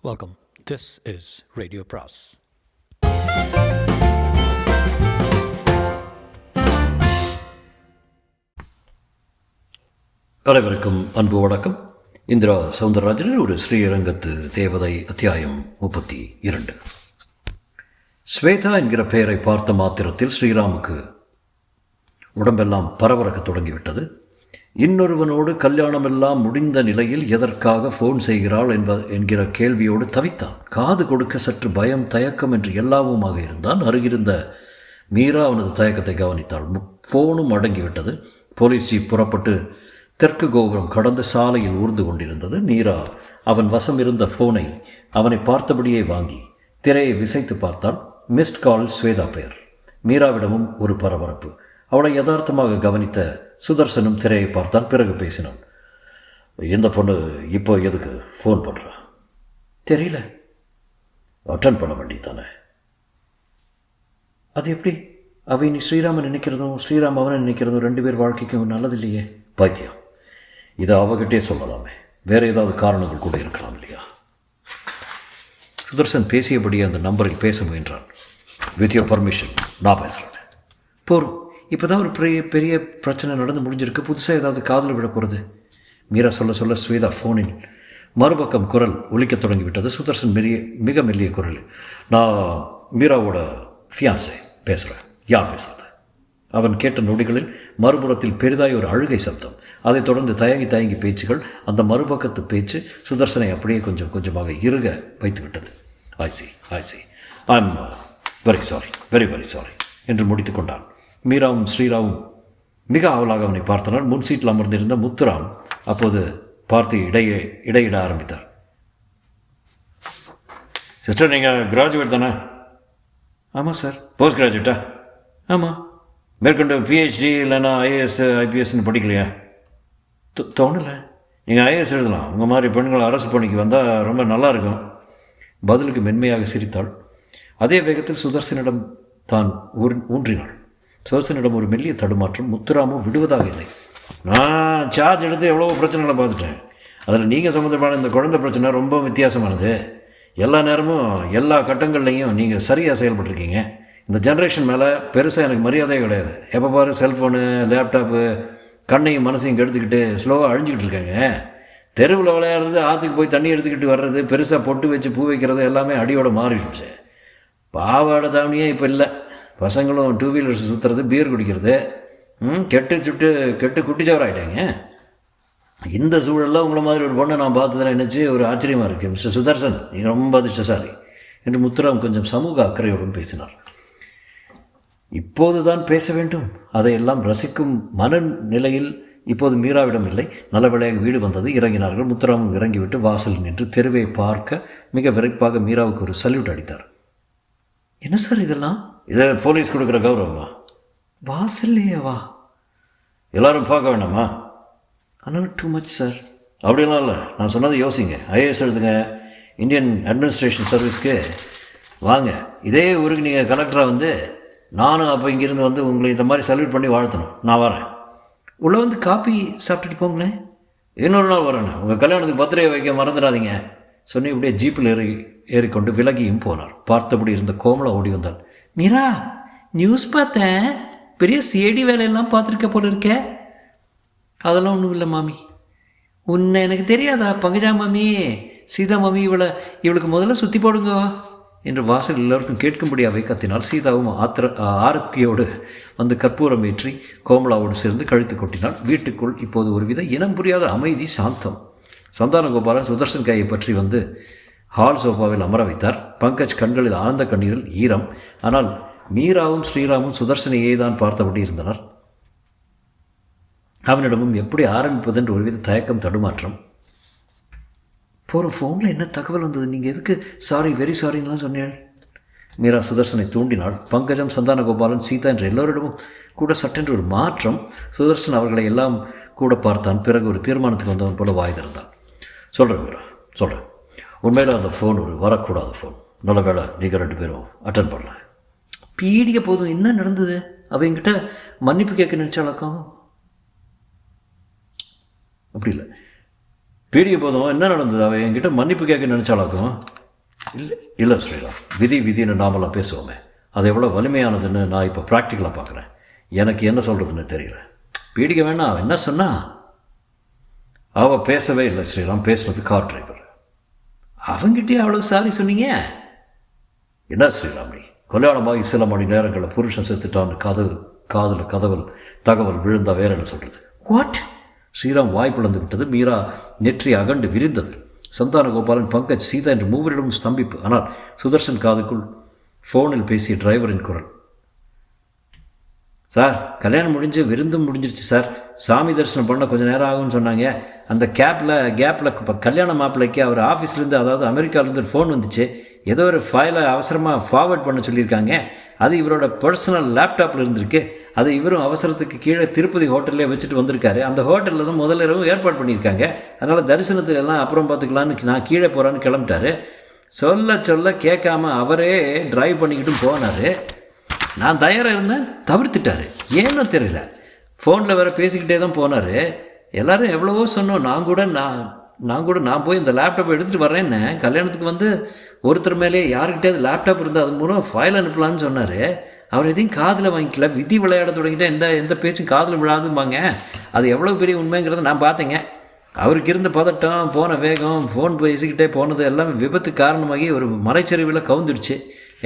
Welcome. This is Radio Pras. அனைவருக்கும் அன்பு வணக்கம். இந்திரா சவுந்தரராஜனின் ஒரு ஸ்ரீரங்கத்து தேவதை அத்தியாயம் 32. ஸ்வேதா என்கிற பெயரை பார்த்த மாத்திரத்தில் ஸ்ரீராமுக்கு உடம்பெல்லாம் பரபரக்க தொடங்கிவிட்டது. இன்னொருவனோடு கல்யாணமெல்லாம் முடிந்த நிலையில் எதற்காக ஃபோன் செய்கிறாள் என்கிற கேள்வியோடு தவித்தான். காது கொடுக்க சற்று பயம், தயக்கம் என்று எல்லாவுமாக இருந்தான். அருகிருந்த மீரா அவனது தயக்கத்தை கவனித்தாள். ஃபோனும் அடங்கிவிட்டது. போலீஸ் ஜீப் புறப்பட்டு தெற்கு கோபுரம் கடந்த சாலையில் ஊர்ந்து கொண்டிருந்தது. மீரா அவன் வசம் இருந்த ஃபோனை அவனை பார்த்தபடியே வாங்கி திரையை விசைத்து பார்த்தாள். மிஸ்ட் கால் ஸ்வேதா பெயர். மீராவிடமும் ஒரு பரபரப்பு. அவளை யதார்த்தமாக கவனித்த சுதர்சனும் திரையை பார்த்தான். பிறகு பேசினான். இந்த பொண்ணு இப்போ எதுக்கு ஃபோன் பண்ணுறா? தெரியல. அட்டன் பண்ண வேண்டியதானே? அது எப்படி? அவ நீ ஸ்ரீராமன் நினைக்கிறதும் ஸ்ரீராம் அவனை நினைக்கிறதும் ரெண்டு பேர் வாழ்க்கைக்கும் நல்லதில்லையே. பைத்தியம். இதை அவகிட்டே சொல்லலாமே. வேறு ஏதாவது காரணங்கள் கூட இருக்கலாம் இல்லையா? சுதர்சன் பேசியபடியே அந்த நம்பரில் பேச முயன்றான். வித் யோர் பர்மிஷன் நான் பேசுகிறேன். போகிறோம். இப்போ தான் ஒரு பெரிய பிரச்சனை நடந்து முடிஞ்சிருக்கு. புதுசாக ஏதாவது காதில் விட போகிறது. மீரா சொல்ல ஸ்வேதா ஃபோனின் மறுபக்கம் குரல் ஒலிக்கத் தொடங்கிவிட்டது. சுதர்சன் மிக மெல்லிய குரல். நான் மீராவோட ஃபியான்ஸை பேசுகிறேன். யார் பேசுகிறது? அவன் கேட்ட நொடிகளில் மறுபுறத்தில் பெரிதாய் ஒரு அழுகை சப்தம். அதைத் தொடர்ந்து தயங்கி பேச்சுகள். அந்த மறுபக்கத்து பேச்சு சுதர்சனை அப்படியே கொஞ்சம் கொஞ்சமாக இறுக வைத்து விட்டது. I see I am very sorry, very sorry என்று முடித்து கொண்டான். மீராவும் ஸ்ரீராவும் மிக ஆவலாக அவனை பார்த்தனர். முன் சீட்டில் அமர்ந்திருந்த முத்துராம் அப்போது பார்த்து இடையிட ஆரம்பித்தார். சிஸ்டர், நீங்கள் கிராஜுவேட் தானே? ஆமாம் சார். போஸ்ட் கிராஜுவேட்டா? ஆமாம். மேற்கொண்டு பிஹெச்டி இல்லைன்னா ஐஏஎஸ் ஐபிஎஸ்ன்னு படிக்கலையா? தோணலை. நீங்கள் ஐஏஎஸ் எழுதலாம். உங்கள் மாதிரி பெண்கள் அரசு பணிக்கு வந்தால் ரொம்ப நல்லா இருக்கும். பதிலுக்கு மென்மையாக சிரித்தாள். அதே வேகத்தில் சுதர்சனிடம் தான் ஊன்றினாள். சுதர்சனிடம் ஒரு மெல்லிய தடுமாற்றம். முத்துராமும் விடுவதாக இல்லை. நான் சார்ஜ் எடுத்து எவ்வளோ பிரச்சனைகளை பார்த்துட்டேன். அதில் நீங்கள் சம்மந்தமான இந்த குழந்தை பிரச்சனை ரொம்ப வித்தியாசமானது. எல்லா நேரமும் எல்லா கட்டங்கள்லையும் நீங்கள் சரியாக செயல்பட்டுருக்கீங்க. இந்த ஜென்ரேஷன் மேலே பெருசாக எனக்கு மரியாதையே கிடையாது. எப்போ பாரு செல்ஃபோனு, லேப்டாப்பு கண்ணையும் மனசையும் கெடுத்துக்கிட்டு ஸ்லோவாக அழிஞ்சிக்கிட்டு இருக்காங்க. தெருவில் விளையாடுறது, ஆற்றுக்கு போய் தண்ணி எடுத்துக்கிட்டு வர்றது, பெருசாக பொட்டு வச்சு பூ வைக்கிறது எல்லாமே அடியோட மாறிடுச்சு. பாவாடை தாவணியே இப்போ இல்லை. பசங்களும் டூ வீலர்ஸ் சுற்றுறது, பியர் குடிக்கிறது, கெட்டு குட்டிச்சவராயிட்டாங்க. இந்த சூழலில் உங்களை மாதிரி ஒரு பொண்ணை நான் பார்த்ததில் நினச்சி ஒரு ஆச்சரியமாக இருக்குது. மிஸ்டர் சுதர்சன், நீங்கள் ரொம்ப அதிர்ஷ்டசாலி என்று முத்துராம் கொஞ்சம் சமூக அக்கறையோடும் பேசினார். இப்போது தான் பேச வேண்டும். அதையெல்லாம் ரசிக்கும் மனநிலையில் இப்போது மீராவிடம் இல்லை. நல்ல வேளையாக வீடு வந்தது. இறங்கினார்கள். முத்துராமும் இறங்கிவிட்டு வாசலில் நின்று தெருவை பார்க்க மிக விரைப்பாக மீராவுக்கு ஒரு சல்யூட் அடித்தார். என்ன சார் இதெல்லாம்? இதை போலீஸ் கொடுக்குற கௌரவமா? வாசல்லையேவா? எல்லாரும் பார்க்க வேணாமா? ஆனால் டூ மச் சார். அப்படிலாம் இல்லை. நான் சொன்னது யோசிங்க. ஐஏஎஸ் எழுதுங்க. இந்தியன் அட்மினிஸ்ட்ரேஷன் சர்வீஸ்க்கு வாங்க. இதே ஊருக்கு நீங்கள் கலெக்டராக வந்து நானும் அப்போ இங்கேருந்து வந்து உங்களை இந்த மாதிரி சல்யூட் பண்ணி வாழ்த்தணும். நான் வரேன். உள்ளே வந்து காப்பி சாப்பிட்டுட்டு போங்களேன். இன்னொரு நாள் வரேண்ணே. உங்கள் கல்யாணத்துக்கு பர்த்டே வைக்க மறந்துடாதீங்க சொன்னி இப்படியே ஜீப்பில் ஏறிக்கொண்டு விலகியும் போனார். பார்த்தபடி இருந்த கோமலா ஓடி வந்தாள். மீரா, நியூஸ் பார்த்தேன். பெரிய சிஐடி வேலையெல்லாம் பார்த்துருக்க போல இருக்க. அதெல்லாம் ஒன்றும் இல்லை மாமி. உன்னை எனக்கு தெரியாதா? பங்கஜா மாமி, சீதா மாமி, இவளுக்கு முதல்ல சுற்றி போடுங்க என்று வாசல் எல்லோருக்கும் கேட்கும்படியாகவே கத்தினார். சீதாவும் ஆரத்தியோடு வந்து கற்பூரம் ஏற்றி கோமலாவோடு சேர்ந்து கழுத்து கொட்டினாள். வீட்டுக்குள் இப்போது ஒருவித இனம் புரியாத அமைதி, சாந்தம். சந்தானகோபாலன் சுதர்சன் கையை பற்றி வந்து ஹால் சோஃபாவில் அமர வைத்தார். பங்கஜ் கண்களில் ஆழ்ந்த கண்ணீரில் ஈரம். ஆனால் மீராவும் ஸ்ரீராமும் சுதர்சனையே தான் பார்த்தபடி இருந்தனர். அவனிடமும் எப்படி ஆரம்பிப்பதென்று ஒருவித தயக்கம், தடுமாற்றம். போகிற ஃபோனில் என்ன தகவல் வந்தது? நீங்கள் எதுக்கு சாரி, வெரி சாரின்லாம் சொன்னேன்? மீரா சுதர்சனை தூண்டினாள். பங்கஜம், சந்தானகோபாலன், சீதா என்ற எல்லோரிடமும் கூட சட்டென்று ஒரு மாற்றம். சுதர்சன் அவர்களை எல்லாம் கூட பார்த்தான். பிறகு ஒரு தீர்மானத்துக்கு வந்தவன் போல வாய் திறந்தான். சொல்கிறேன் மீரா, சொல்கிறேன். உண்மையில் அந்த ஃபோன் ஒரு வரக்கூடாத ஃபோன். நல்ல வேலை நீங்கள் ரெண்டு பேரும் அட்டன் பண்ணல. பீடிக்க போதும். என்ன நடந்தது? அவங்கிட்ட மன்னிப்பு கேட்க நினச்சாலக்கம். அப்படி இல்லை. பீடிகை போதும் என்ன நடந்தது? அவன் என்கிட்ட மன்னிப்பு கேட்க நினச்சாலாக்கும். இல்லை ஸ்ரீராம், விதின்னு நாமெல்லாம் பேசுவோமே, அது எவ்வளோ வலிமையானதுன்னு நான் இப்போ ப்ராக்டிக்கலாக பார்க்குறேன். எனக்கு என்ன சொல்கிறதுன்னு தெரியல. பீடிகை வேணாம், அவன் என்ன சொன்னா? அவள் பேசவே இல்லை ஸ்ரீராம். பேசுனது கார் டிரைவர். அவங்கிட்டே அவ்வளோ சாரி சொன்னீங்க? என்ன ஸ்ரீராமணி, கல்யாணமாகி சில மணி நேரங்களில் புருஷன் செத்துட்டான்னு காதில் தகவல் விழுந்தா வேற என்ன சொல்கிறது? வாட்? ஸ்ரீராம் வாய் பிளந்து விட்டது. மீரா நெற்றி அகண்டு விரிந்தது. சந்தானகோபாலன், பங்கஜ், சீதா என்று மூவரிடமும் ஸ்தம்பிப்பு. ஆனால் சுதர்சன் காதுக்குள் ஃபோனில் பேசிய டிரைவரின் குரல். சார், கல்யாணம் முடிஞ்சு விருந்தும் முடிஞ்சிருச்சு சார். சாமி தரிசனம் பண்ண கொஞ்சம் நேரம் ஆகும்னு சொன்னாங்க. அந்த கேப்பில் இப்போ கல்யாண மாப்பிள்ளைக்கு அவர் ஆஃபீஸ்லேருந்து, அதாவது அமெரிக்காவிலேருந்து ஒரு ஃபோன் வந்துச்சு. ஏதோ ஒரு ஃபைலை அவசரமாக ஃபார்வேர்ட் பண்ண சொல்லியிருக்காங்க. அது இவரோட பர்சனல் லேப்டாப்பில் இருந்திருக்கு. அது இவரும் அவசரத்துக்கு கீழே திருப்பதி ஹோட்டல்லே வச்சுட்டு வந்திருக்காரு. அந்த ஹோட்டலில் தான் முதல் இரவும் ஏற்பாடு பண்ணியிருக்காங்க. அதனால் தரிசனத்துக்கு எல்லாம் அப்புறம் பார்த்துக்கலான்னு நான் கீழே போகிறான்னு கிளம்பிட்டாரு. சொல்ல கேட்காம அவரே டிரைவ் பண்ணிக்கிட்டும் போனார். நான் தயாராக இருந்தேன், தவிர்த்துட்டார். ஏன்னு தெரியல. ஃபோனில் வேறு பேசிக்கிட்டே தான் போனார். எல்லோரும் எவ்வளவோ சொன்னோம். நான் போய் இந்த லேப்டாப்பை எடுத்துகிட்டு வரேன்னு. கல்யாணத்துக்கு வந்து ஒருத்தர் மேலே யாருக்கிட்டே அது லேப்டாப் இருந்தால் அது மூலம் ஃபைல் அனுப்பலான்னு சொன்னார். அவர் எதையும் காதில் வாங்கிக்கல. விதி விளையாட தொடங்கிட்டா எந்த பேச்சும் காதில் விழாதும்பாங்க. அது எவ்வளோ பெரிய உண்மைங்கிறத நான் பார்த்தேங்க. அவருக்கு இருந்த பதட்டம், போன வேகம், ஃபோன் பேசிக்கிட்டே போனது எல்லாமே விபத்து காரணமாகி ஒரு மலைச்சரிவில் கவுந்துடுச்சு.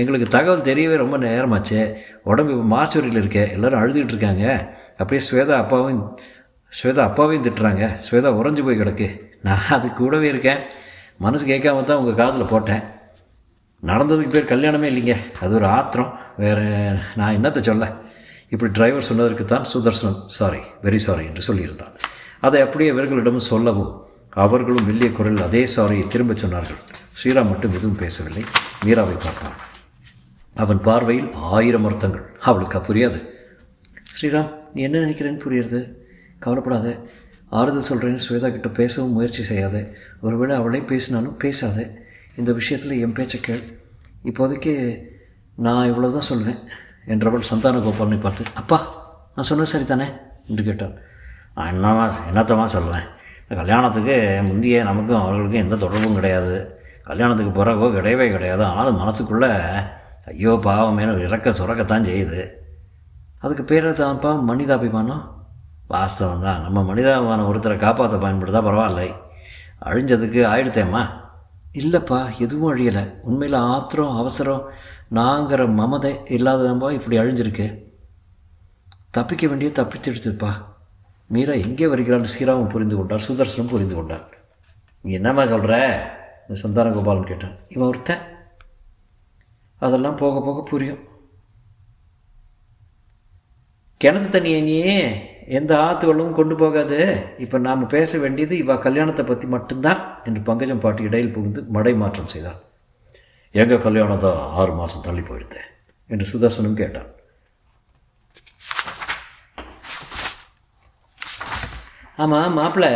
எங்களுக்கு தகவல் தெரியவே ரொம்ப நேரமாச்சு. உடம்பு இப்போ மார்ச்சுரியில் இருக்கே. எல்லோரும் அழுதுகிட்டு இருக்காங்க. அப்படியே ஸ்வேதா அப்பாவையும் திட்டுறாங்க. ஸ்வேதா உறைஞ்சி போய் கிடக்கு. நான் அது கூடவே இருக்கேன். மனசு கேட்காம தான் உங்கள் காதில் போட்டேன். நடந்ததுக்கு பேர் கல்யாணமே இல்லைங்க. அது ஒரு ஆத்திரம். வேறு நான் என்னத்தை சொல்ல? இப்படி டிரைவர் சொன்னதற்கு தான் சுதர்சனம் வெரி சாரி என்று சொல்லியிருந்தான். அதை அப்படியே இவர்களிடமும் சொல்லவும் அவர்களும் மெல்லிய குரலில் அதே சாரியை திரும்ப சொன்னார்கள். ஸ்ரீராம் மட்டும் எதுவும் பேசவில்லை. மீராவை பார்த்தான். அவன் பார்வையில் 1000 அர்த்தங்கள். அவளுக்கு புரியாது. ஸ்ரீராம், நீ என்ன நினைக்கிறேன்னு புரியுறது. கவலைப்படாத. ஆறுதல் சொல்கிறேன்னு ஸ்வேதா கிட்ட பேசவும் முயற்சி செய்யாத. ஒருவேளை அவளே பேசினாலும் பேசாத. இந்த விஷயத்தில் என் பேச்சை கேள். இப்போதைக்கு நான் இவ்வளோ தான் சொல்வேன் என்றவள் சந்தானகோபாலனை பார்த்து, அப்பா நான் சொன்னது சரிதானே என்று கேட்டாள். நான் என்னத்தமா சொல்லுவேன்? கல்யாணத்துக்கு முந்தைய நமக்கும் அவர்களுக்கும் எந்த தொடர்பும் கிடையாது. கல்யாணத்துக்கு பிறகோ கிடையவே கிடையாது. ஆனாலும் மனசுக்குள்ளே ஐயோ பாவமேனு சுரக்கத்தான் செய்யுது. அதுக்கு பேர் தான்ப்பா மனிதாபிமானம். வாஸ்தவம் தான். நம்ம மனிதாபிமானம் ஒருத்தரை காப்பாற்ற பயன்படுத்தா பரவாயில்லை. அழிஞ்சதுக்கு ஆயிடுத்தேம்மா. இல்லைப்பா, எதுவும் அழியலை. உண்மையில் ஆத்திரம், அவசரம், நாங்கிற மமதை இல்லாததான்பா இப்படி அழிஞ்சிருக்கு. தப்பிக்க வேண்டிய தப்பிச்செடுத்துப்பா. மீரா எங்கே வருகிறான்னு ஸ்ரீராமும் புரிந்து கொண்டார். சுதர்சனும் புரிந்து கொண்டார். நீ என்னம்மா சொல்கிற? சந்தானகோபாலன் கேட்டான். இவன் ஒருத்தன். அதெல்லாம் போக போக புரியும். கிணத்து தண்ணியை நீ எந்த ஆற்று வெள்ளமும் கொண்டு போகாது. இப்போ நாம் பேச வேண்டியது இவ கல்யாணத்தை பற்றி மட்டும்தான் என்று பங்கஜம் பாட்டி இடையில் புகுந்து மடை மாற்றம் செய்தாள். எங்கள் கல்யாணம் தான் 6 மாதம் தள்ளி போயிடுது என்று சுதர்சனும் கேட்டான். ஆமாம் மாப்பிள்ளை,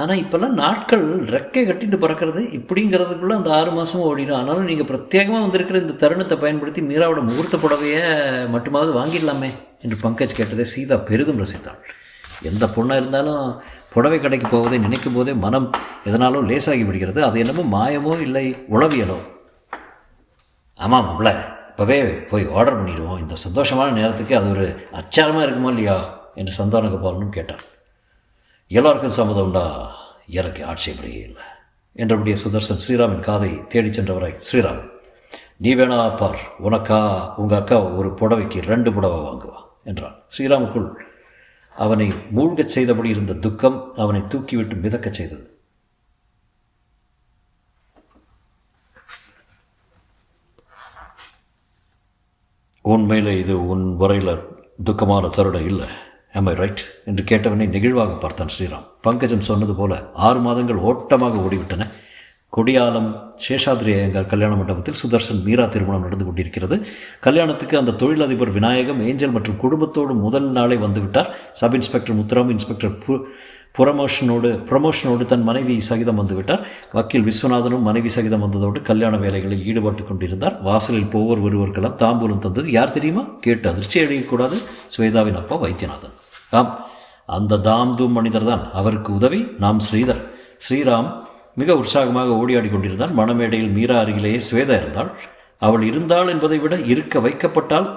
ஆனால் இப்போல்லாம் நாட்கள் ரெக்கை கட்டிட்டு பறக்கிறது. இப்படிங்கிறதுக்குள்ளே அந்த 6 மாதமும் ஓடிடும். ஆனாலும் நீங்கள் பிரத்யேகமாக வந்திருக்கிற இந்த தருணத்தை பயன்படுத்தி மீராவோட முகூர்த்த புடவையை மட்டுமாவது வாங்கிடலாமே என்று பங்கஜ் கேட்டதை சீதா பெரிதும் ரசித்தாள். எந்த பொண்ணாக இருந்தாலும் புடவை கடைக்கு போவதை நினைக்கும் போதே மனம் எதனாலும் லேசாகி விடுகிறது. அது என்னமோ மாயமோ இல்லை உளவியலோ. ஆமாம் மாப்பிள்ளை, இப்போவே போய் ஆர்டர் பண்ணிடுவோம். இந்த சந்தோஷமான நேரத்துக்கு அது ஒரு அச்சாரமாக இருக்குமோ இல்லையா என்று சந்தானகோபாலனும் கேட்டான். எல்லாருக்கும் சம்மதம் உண்டா? எனக்கு ஆட்சேபனையே இல்லை என்றபடியே சுதர்சன் ஸ்ரீராமின் காதை தேடி சென்றவராய், ஸ்ரீராம் நீ வேணா பார், உங்கள் அக்கா ஒரு புடவைக்கு 2 புடவை வாங்குவா என்றான். ஸ்ரீராமுக்குள் அவனை மூழ்கச் செய்தபடி இருந்த துக்கம் அவனை தூக்கிவிட்டு மிதக்கச் செய்தது. உண்மையில் இது உன் வரையில் துக்கமான தருணம் இல்லை. am I right என்று கேட்டவனை நெகிழ்வாக பார்த்தான் ஸ்ரீராம். பங்கஜம் சொன்னது போல 6 மாதங்கள் ஓட்டமாக ஓடிவிட்டன. கொடியாலம் சேஷாத்ரி ஐயங்கார் கல்யாண மண்டபத்தில் சுதர்சன் மீரா திருமணம் நடந்து கொண்டிருக்கிறது. கல்யாணத்துக்கு அந்த தொழிலதிபர் விநாயகம், ஏஞ்சல் மற்றும் குடும்பத்தோடு முதல் நாளே வந்துவிட்டார். சப் இன்ஸ்பெக்டர் முத்துராம், இன்ஸ்பெக்டர் ப்ரமோஷனோடு தன் மனைவி சகிதம் வந்துவிட்டார். வக்கீல் விஸ்வநாதனும் மனைவி சகிதம் வந்ததோடு கல்யாண வேலைகளில் ஈடுபட்டு கொண்டிருந்தார். வாசலில் போவோர் ஒருவருக்கெல்லாம் தாம்பூலம் தந்தது யார் தெரியுமா? கேட்டு அதிர்ச்சி அடையக்கூடாது. ஸ்வேதாவின் அப்பா வைத்தியநாதன். ஆம், அந்த தாம்தூம் மனிதர் தான். அவருக்கு உதவி நாம் ஸ்ரீதர். ஸ்ரீராம் மிக உற்சாகமாக ஓடியாடி கொண்டிருந்தான். மணமேடையில் மீரா அருகிலேயே ஸ்வேதா இருந்தாள். அவள் இருந்தாள் என்பதை விட இருக்க வைக்கப்பட்டால்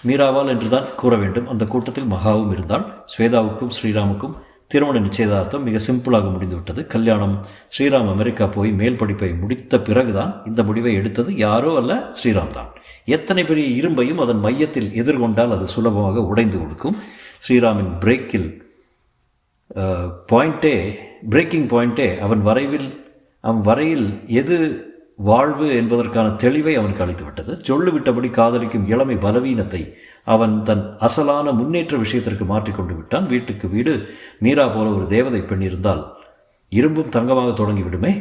மீராவால் என்றுதான் கூற வேண்டும். அந்த கூட்டத்தில் மகாவும் இருந்தாள். ஸ்வேதாவுக்கும் ஸ்ரீராமுக்கும் திருமண நிச்சயதார்த்தம் மிக சிம்பிளாக முடிந்துவிட்டது. கல்யாணம். ஸ்ரீராம் அமெரிக்கா போய் மேல் படிப்பை முடித்த பிறகுதான் இந்த முடிவை எடுத்தது. யாரோ அல்ல, ஸ்ரீராம் தான். எத்தனை பெரிய இரும்பையும் அதன் மையத்தில் எதிர்கொண்டால் அது சுலபமாக உடைந்து கொடுக்கும். ஸ்ரீராமின் பிரேக்கிங் பாயிண்டே அவன் வரையில் எது வாழ்வு என்பதற்கான தெளிவை அவனுக்கு அளித்துவிட்டது. சொல்லு விட்டபடி காதலிக்கும் இளமை பலவீனத்தை அவன் தன் அசலான முன்னேற்ற விஷயத்திற்கு மாற்றிக்கொண்டு விட்டான். வீட்டுக்கு வீடு மீரா போல ஒரு தேவதை பெண் இருந்தால் இரும்பும் தங்கமாக தொடங்கிவிடுமே.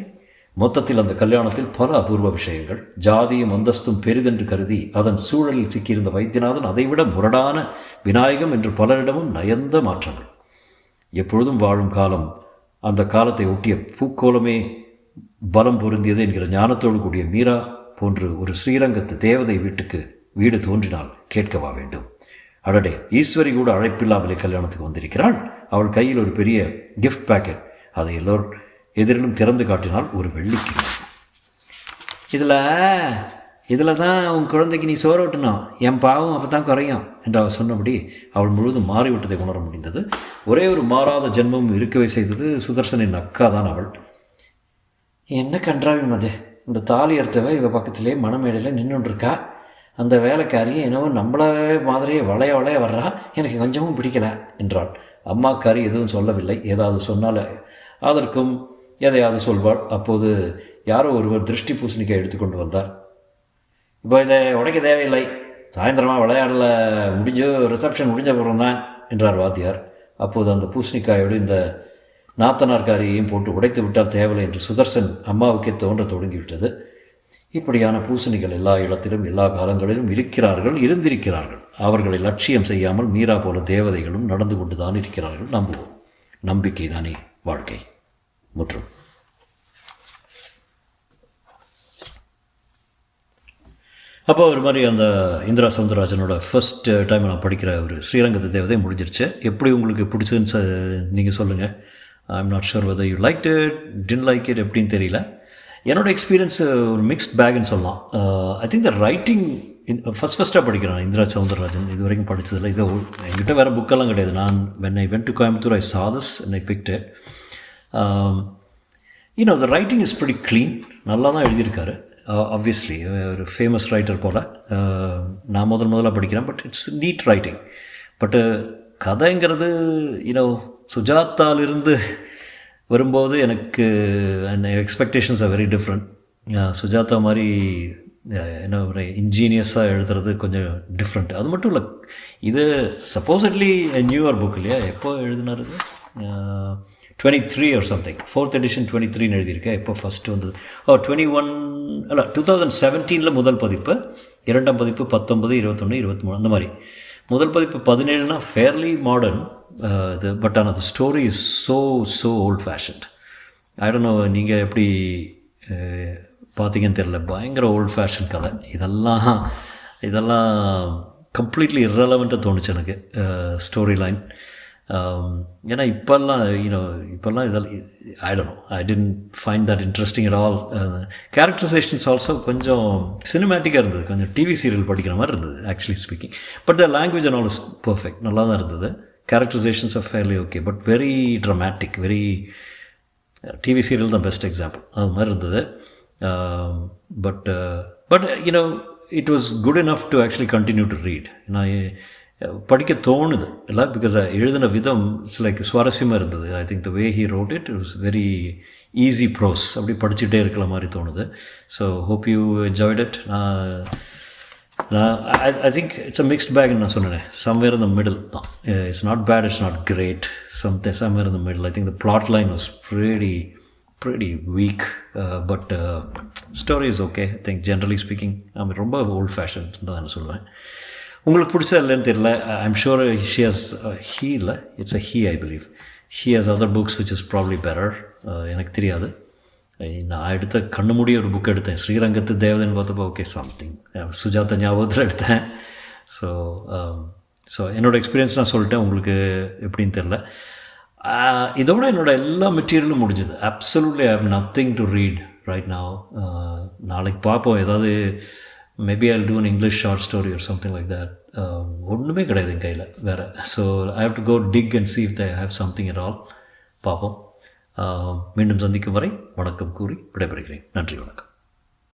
மொத்தத்தில் அந்த கல்யாணத்தில் பல அபூர்வ விஷயங்கள். ஜாதியும் அந்தஸ்தும் பெரிதென்று கருதி அதன் சூழலில் சிக்கியிருந்த வைத்தியநாதன் அதைவிட முரடான விநாயகம் என்று பலரிடமும் நயந்த மாற்றங்கள். எப்பொழுதும் வாழும் காலம் அந்த காலத்தை ஒட்டிய பூக்கோலமே பலம் பொருந்தியது என்கிற ஞானத்தோடு கூடிய மீரா போன்று ஒரு ஸ்ரீரங்கத்து தேவதை வீடு தோன்றினால் கேட்கவா வேண்டும்? அடடே, ஈஸ்வரி கூட அழைப்பில்லாமலே கல்யாணத்துக்கு வந்திருக்கிறாள். அவள் கையில் ஒரு பெரிய கிஃப்ட் பேக்கெட். அதை எல்லோரும் எதிரிலும் திறந்து காட்டினால் ஒரு வெள்ளிக்கு. இதில் தான் உன் குழந்தைக்கு நீ சோறு ஓட்டணும், என் பாவம் அப்போ தான் குறையும் என்று அவள் சொன்னபடி அவள் முழுவதும் மாறிவிட்டதை உணர முடிந்தது. ஒரே ஒரு மாறாத ஜென்மம் இருக்கவே செய்தது. சுதர்சனின் அக்கா தான் அவள். என்ன கன்றாவியும் அது! இந்த தாலி அறுத்தவ இவ பக்கத்திலே மணமேடையில் நின்றுருக்கா. அந்த வேலைக்காரியை என்னவோ நம்மள மாதிரியே வளைய வர்றா. எனக்கு கொஞ்சமும் பிடிக்கல என்றாள். அம்மாக்காரி எதுவும் சொல்லவில்லை. ஏதாவது சொன்னால் அதற்கும் எதையாவது சொல்வாள். அப்போது யாரோ ஒருவர் திருஷ்டி பூசணிக்காய் எடுத்துக்கொண்டு வந்தார். இப்போ இதை உடைக்க தேவையில்லை, சாயந்தரமாக விளையாடல ரிசப்ஷன் முடிஞ்ச அப்புறம் தான் என்றார் வாத்தியார். அப்போது அந்த பூசணிக்காயோடு இந்த நாத்தனார்காரியையும் போட்டு உடைத்து விட்டால் தேவையில்லை என்று சுதர்சன் அம்மாவுக்கே தோன்ற தொடங்கிவிட்டது. இப்படியான பூசணிகள் எல்லா இடத்திலும் எல்லா காலங்களிலும் இருந்திருக்கிறார்கள். அவர்களை லட்சியம் செய்யாமல் மீரா போல தேவதைகளும் நடந்து கொண்டு தான் இருக்கிறார்கள். நம்புவோம். நம்பிக்கை தானே வாழ்க்கை. முற்றும். அப்போ ஒரு மாதிரி அந்த இந்திரா சவுந்தரராஜனோட ஃபர்ஸ்ட் டைம் நான் படிக்கிற ஒரு ஸ்ரீரங்கத்து தேவதை முடிஞ்சிருச்சு. எப்படி உங்களுக்கு பிடிச்சதுன்னு நீங்கள் சொல்லுங்கள். I am not sure whether you like it, didn't like it, எப்படின்னு தெரியல. என்னோடய எக்ஸ்பீரியன்ஸ் ஒரு மிக்ஸ்ட் பேக்னு சொல்லலாம். ஐ திங்க் த ரைட்டிங் ஃபஸ்ட்டாக படிக்கிறேன் இந்திரா சவுந்தரராஜன். இது வரைக்கும் படித்ததில்லை. இது என்கிட்ட வேறு புக்கெல்லாம் கிடையாது. நான் when I went to Coimbatore I saw this and I picked it. The writing is pretty clean. நல்லா தான் எழுதியிருக்காரு. ஆப்வியஸ்லி ஒரு ஃபேமஸ் ரைட்டர் போல் நான் முதல்ல படிக்கிறேன். But it's neat writing. But கதைங்கிறது சுஜாதாலிருந்து வரும்போது எனக்கு expectations are very different. Sujatha மாதிரி ஒரு இன்ஜீனியஸாக எழுதுறது கொஞ்சம் டிஃப்ரெண்ட். அது மட்டும் இல்லை, இது சப்போசிட்லி நியூயர் புக் இல்லையா? எப்போ எழுதினார்? 23 or something, 4th edition 23 எழுதியிருக்கேன். எப்போ ஃபஸ்ட்டு வந்தது? 2017 முதல் பதிப்பு, 2ஆம் பதிப்பு 19, 21, 23 அந்த மாதிரி. முதல் பதிப்பு 17 ஃபேர்லி மாடர்ன் இது. பட் ஆனால் அந்த story is so volt fashioned. I don't no நீங்கள் எப்படி பார்த்தீங்கன்னு தெரியல. பயங்கர ஓல்ட் ஃபேஷன் கதை. இதெல்லாம் கம்ப்ளீட்லி irrelevant தோணுச்சு எனக்கு ஸ்டோரி லைன். ஏன்னா இப்போல்லாம் இதெல்லாம் I don't know, I didn't find that interesting at all. Characterisations also கொஞ்சம் சினிமேட்டிக்காக இருந்தது, கொஞ்சம் டிவி சீரியல் படிக்கிற மாதிரி இருந்தது actually speaking. But the language and all is perfect, நல்லா தான் இருந்தது. Characterisations are fairly okay, but very dramatic, very TV serial தான் பெஸ்ட் எக்ஸாம்பிள். அது மாதிரி இருந்தது. But it was good enough to actually continue to read. நான் படிக்க தோணுது இல்லை, பிகாஸ் எழுதின விதம் இட்ஸ் லைக் சுவாரஸ்யமாக இருந்தது. I think the way he wrote it was very easy prose. அப்படி படிச்சுட்டே இருக்கிற மாதிரி தோணுது. So hope you enjoyed it. I think it's a mixed பேக்னு நான் சொன்னேன். சம்வேர் இன் த மிடில் தான். It's not bad, it's not great, somewhere in the middle. I think the plot line was pretty weak, but story is okay. I think generally speaking ரொம்ப old fashion தான் நான் சொல்லுவேன். உங்களுக்கு பிடிச்சா இல்லைன்னு தெரியல. I'm sure she has he இல்லை, it's a he I believe. She has other books which is probably better. எனக்கு தெரியாது. நான் எடுத்த கண்ணு மூடிய ஒரு புக் எடுத்தேன், ஸ்ரீரங்கத்து தேவதைன்னு பார்த்தப்போ ஓகே சம்திங் சுஜாதா ஞாபகத்தில் எடுத்தேன். ஸோ என்னோடய எக்ஸ்பீரியன்ஸ் நான் சொல்லிட்டேன். உங்களுக்கு எப்படின்னு தெரில. இதோட என்னோட எல்லா மெட்டீரியலும் முடிஞ்சது. Absolutely I have nothing to read right now. நாளைக்கு பார்ப்போம், ஏதாவது maybe I do an English short story or something like that. ஒன்றுமே கிடையாது என் கையில் வேறு. So I have to go dig and see if they have something at all. பார்ப்போம். மீண்டும் சந்திக்கும் வரை வணக்கம் கூறி விடைபெறுகிறேன். நன்றி, வணக்கம்.